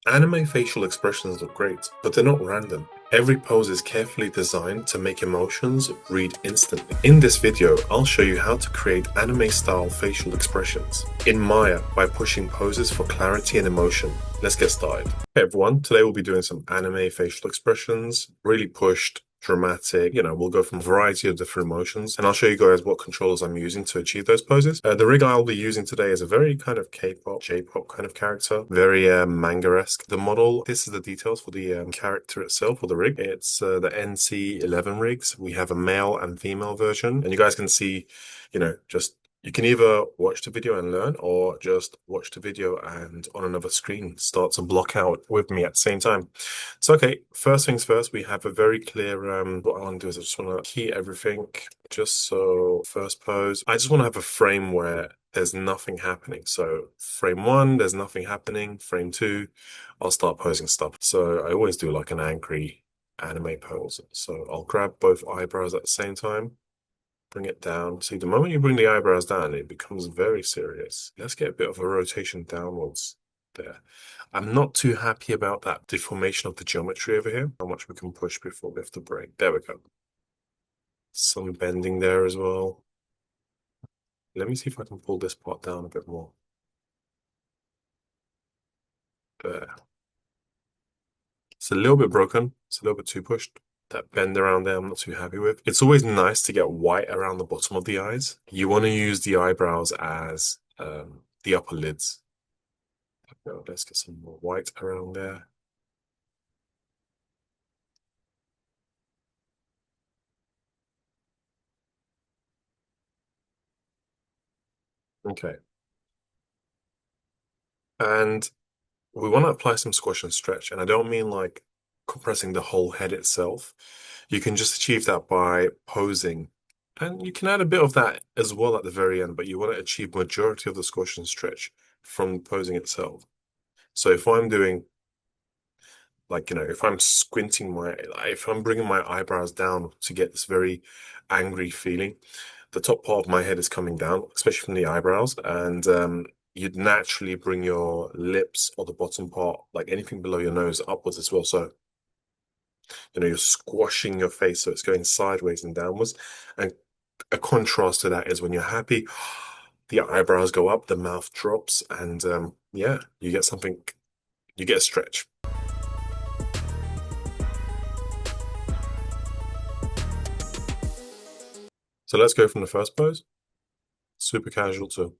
Anime facial expressions look great, but they're not random. Every pose is carefully designed to make emotions read instantly. In this video, I'll show you how to create anime-style facial expressions in Maya by pushing poses for clarity and emotion. Let's get started. Hey everyone, today we'll be doing some anime facial expressions, really pushed, dramatic, we'll go from a variety of different emotions, and I'll show you guys what controllers I'm using to achieve those poses. The rig I'll be using today is a very kind of K-pop, J-pop kind of character, very manga-esque. The model, this is the details for the character itself, or the rig. It's the NC11 rigs. We have a male and female version, and you guys can see, just you can either watch the video and learn, or just watch the video and on another screen start to block out with me at the same time. So, okay, first things first, we have a very clear, what I want to do is I just want to key everything, just so first pose, I just want to have a frame where there's nothing happening. So frame 1, there's nothing happening. Frame 2, I'll start posing stuff. So I always do like an angry anime pose. So I'll grab both eyebrows at the same time. Bring it down. See, the moment you bring the eyebrows down, it becomes very serious. Let's get a bit of a rotation downwards there. I'm not too happy about that deformation of the geometry over here. How much we can push before we have to break. There we go. Some bending there as well. Let me see if I can pull this part down a bit more. There. It's a little bit broken. It's a little bit too pushed. That bend around there, I'm not too happy with. It's always nice to get white around the bottom of the eyes. You want to use the eyebrows as the upper lids. Let's get some more white around there. Okay. And we want to apply some squash and stretch. And I don't mean like compressing the whole head itself. You can just achieve that by posing. And you can add a bit of that as well at the very end, but you want to achieve majority of the squash and stretch from posing itself. So if I'm doing like, if I'm squinting if I'm bringing my eyebrows down to get this very angry feeling, the top part of my head is coming down, especially from the eyebrows, and you'd naturally bring your lips or the bottom part, like anything below your nose, upwards as well. So, you're squashing your face, so it's going sideways and downwards. And a contrast to that is when you're happy, the eyebrows go up, the mouth drops, and yeah, you get something, you get a stretch. So let's go from the first pose, super casual to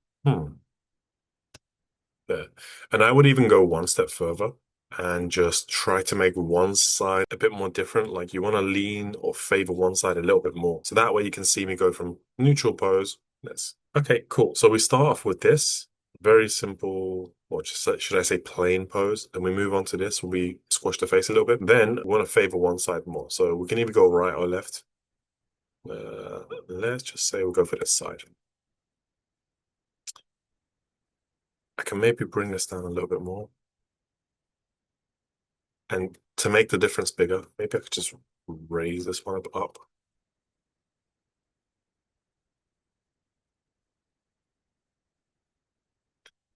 there. And I would even go one step further and just try to make one side a bit more different. Like you want to lean or favor one side a little bit more. So that way you can see me go from neutral pose. This. Okay, cool. So we start off with this very simple, or just should I say plain pose, and we move on to this when we squash the face a little bit. Then we want to favor one side more. So we can either go right or left. Let's just say we'll go for this side. I can maybe bring this down a little bit more. And to make the difference bigger, maybe I could just raise this one up.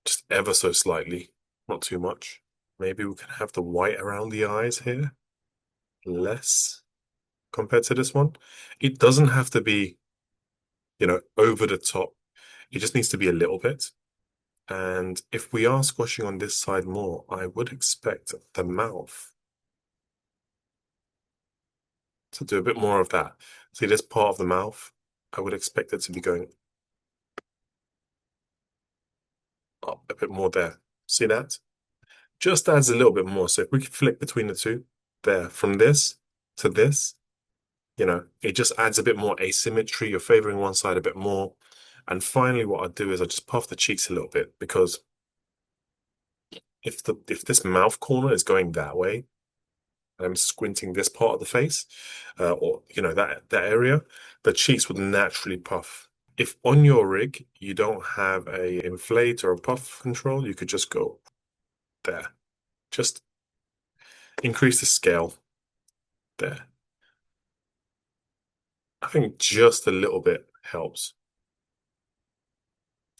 Just ever so slightly, not too much. Maybe we can have the white around the eyes here. Less compared to this one. It doesn't have to be, over the top. It just needs to be a little bit. And if we are squashing on this side more, I would expect the mouth to do a bit more of that. See this part of the mouth? I would expect it to be going up a bit more there. See that? Just adds a little bit more. So if we could flick between the two, there, from this to this, it just adds a bit more asymmetry. You're favoring one side a bit more. And finally, what I do is I just puff the cheeks a little bit, because if this mouth corner is going that way, and I'm squinting this part of the face, or that area, the cheeks would naturally puff. If on your rig you don't have a inflate or a puff control, you could just go there. Just increase the scale there. I think just a little bit helps.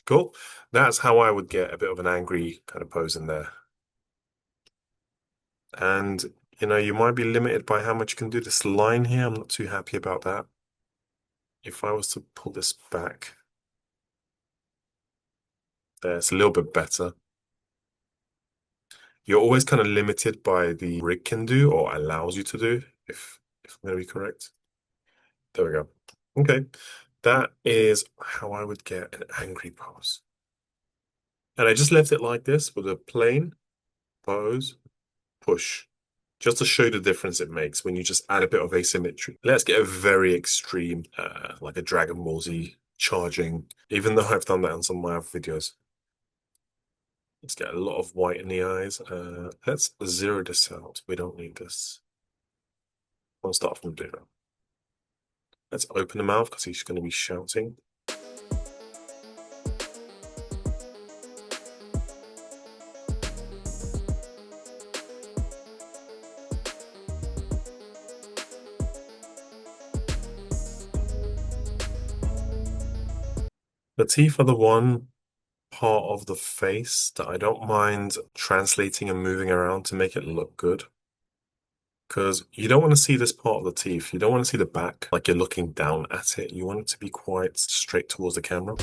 Cool. That's how I would get a bit of an angry kind of pose in there. And, you know, you might be limited by how much you can do. This line here, I'm not too happy about that. If I was to pull this back, there, it's a little bit better. You're always kind of limited by the rig can do or allows you to do, if I'm going to be correct. There we go. Okay, that is how I would get an angry pose. And I just left it like this with a plain pose, push, just to show the difference it makes when you just add a bit of asymmetry. Let's get a very extreme, like a Dragon Ball Z charging, even though I've done that on some of my other videos. Let's get a lot of white in the eyes. Let's zero this out. We don't need this. I'll start from zero. Let's open the mouth because he's going to be shouting. The teeth are the one part of the face that I don't mind translating and moving around to make it look good. Because you don't want to see this part of the teeth. You don't want to see the back like you're looking down at it. You want it to be quite straight towards the camera.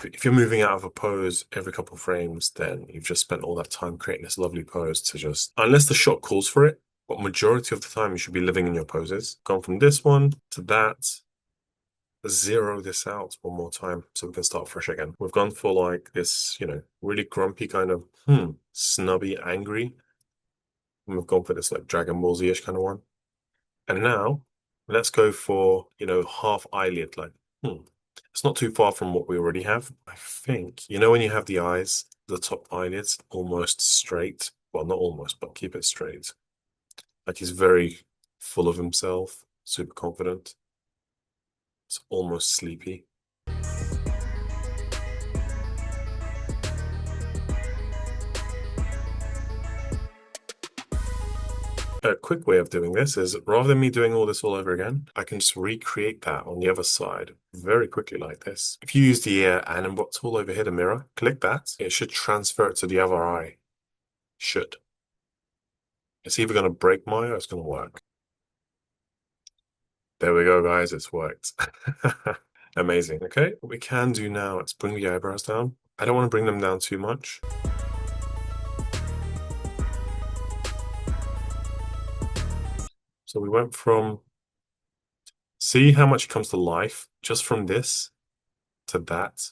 If you're moving out of a pose every couple of frames, then you've just spent all that time creating this lovely pose to just, unless the shot calls for it, but majority of the time you should be living in your poses. Gone from this one to that. Zero this out one more time so we can start fresh again. We've gone for like this, you know, really grumpy kind of, snubby, angry. And we've gone for this like Dragon Ball Z-ish kind of one. And now let's go for, you know, half eyelid, like, It's not too far from what we already have. I think, you know, when you have the eyes, the top eyelids almost straight. Well, not almost, but keep it straight. Like he's very full of himself, super confident. It's almost sleepy. A quick way of doing this is rather than me doing all this all over again, I can just recreate that on the other side very quickly like this. If you use the Animbot tool over here, the mirror, click that. It should transfer it to the other eye. Should. It's either going to break my eye or it's going to work. There we go, guys. It's worked. Amazing. Okay, what we can do now is bring the eyebrows down. I don't want to bring them down too much. So we went from, see how much it comes to life just from this to that,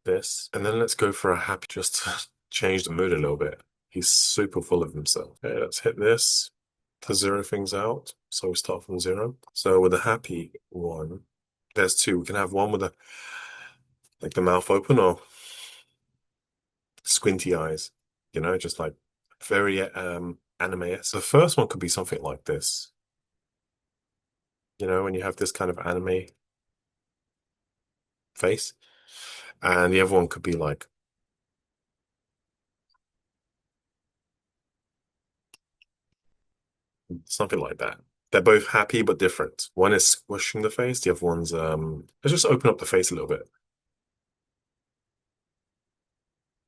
this. And then let's go for a happy, just to change the mood a little bit. He's super full of himself. Okay, let's hit this to zero things out. So we start from zero. So with a happy one, there's two. We can have one with a, like the mouth open or squinty eyes, you know, just like very anime. So the first one could be something like this. You know, when you have this kind of anime face. And the other one could be like something like that. They're both happy but different. One is squishing the face, the other one's let's just open up the face a little bit.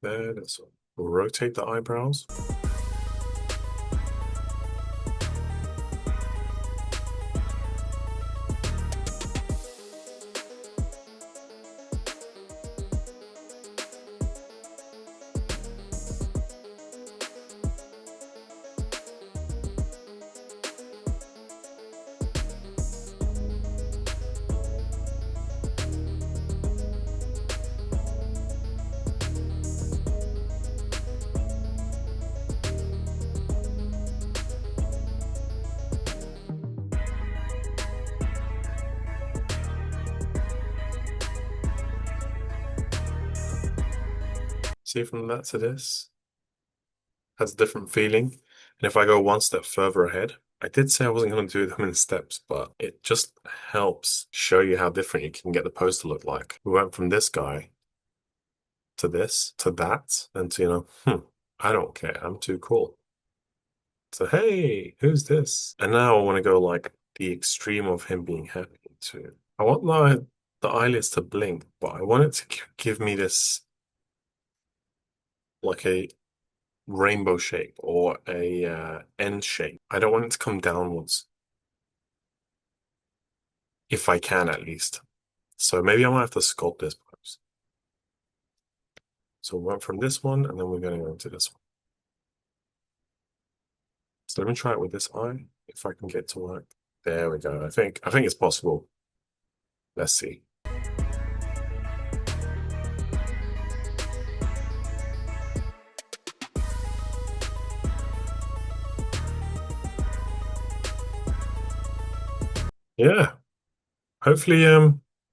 There, let's rotate the eyebrows. See from that to this has a different feeling. And if I go one step further ahead, I did say I wasn't going to do them in steps, but it just helps show you how different you can get the pose to look like. We went from this guy to this, to that, and to, you know, I don't care. I'm too cool. So, hey, who's this? And now I want to go like the extreme of him being happy too. I want the eyelids to blink, but I want it to give me this like a rainbow shape or a N shape. I don't want it to come downwards, if I can at least. So maybe I might have to sculpt this pose. So we went from this one, and then we're going to go into this one. So let me try it with this eye, if I can get to work. There we go. I think it's possible. Let's see. Yeah. Hopefully,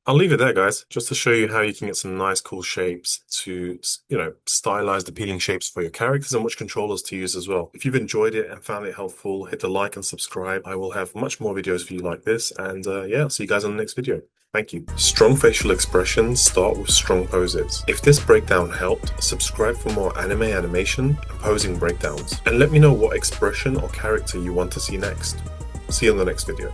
I'll leave it there, guys, just to show you how you can get some nice, cool shapes to, stylized, appealing shapes for your characters and which controllers to use as well. If you've enjoyed it and found it helpful, hit the like and subscribe. I will have much more videos for you like this. And yeah, I'll see you guys on the next video. Thank you. Strong facial expressions start with strong poses. If this breakdown helped, subscribe for more anime animation and posing breakdowns. And let me know what expression or character you want to see next. See you on the next video.